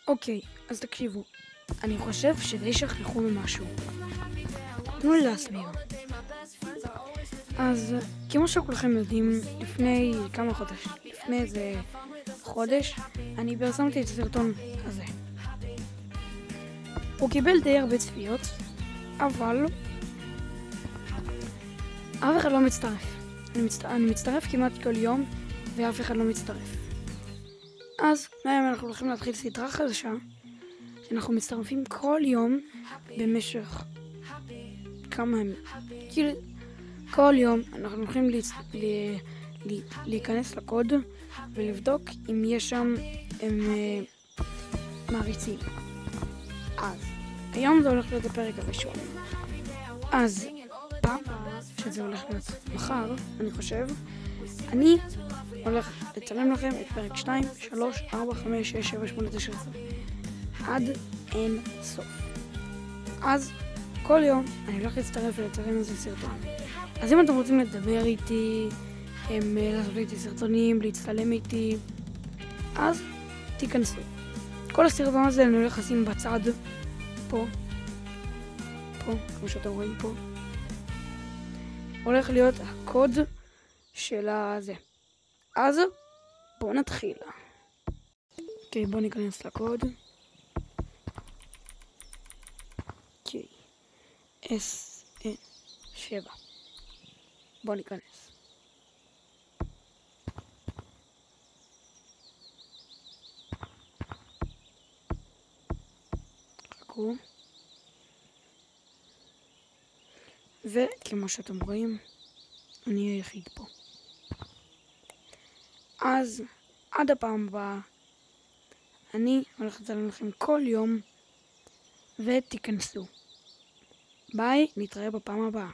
אוקיי, אז תקשיבו. אני חושב שדי שכחו ממשהו. תנו לי להסביר. אז כמו שכולכם יודעים, לפני כמה חודשים, לפני איזה חודש, אני פרסמתי את הסרטון הזה. הוא קיבל די הרבה צפיות, אבל אף אחד לא מצטרף. אני מצטרף כמעט כל יום, ואף אחד לא מצטרף. אז מהיום אנחנו הולכים להתחיל סדרה חדשה, שאנחנו מצטרפים כל יום במשך כמה ימים. כאילו, כל יום אנחנו הולכים להיכנס לקוד ולבדוק אם יש שם מעריצים. אז היום זה הולך להיות הפרק הראשון. אז פעם שזה הולך להיות מחר, אני חושב, אני הולך לצלם לכם את פרק 2, 3, 4, 5, 6, 7, 8, 9, 10 עד אין סוף. אז כל יום אני הולך להצטרף ולצלם איזה סרטון. אז אם אתם רוצים לדבר איתי, לעשות איתי סרטונים, להצטלם איתי, אז תיכנסו. כל הסרטון הזה אני הולך לשים בצד, פה, כמו שאתם רואים פה. הולך להיות הקוד של הזה. אז בואו נתחיל. אוקיי, בואו ניכנס לקוד. אוקיי, S7. בואו ניכנס. חכו. וכמו שאתם רואים, אני היחיד פה. אז עד הפעם הבאה, אני הולך לצלם לכם כל יום, ותיכנסו. ביי, נתראה בפעם הבאה.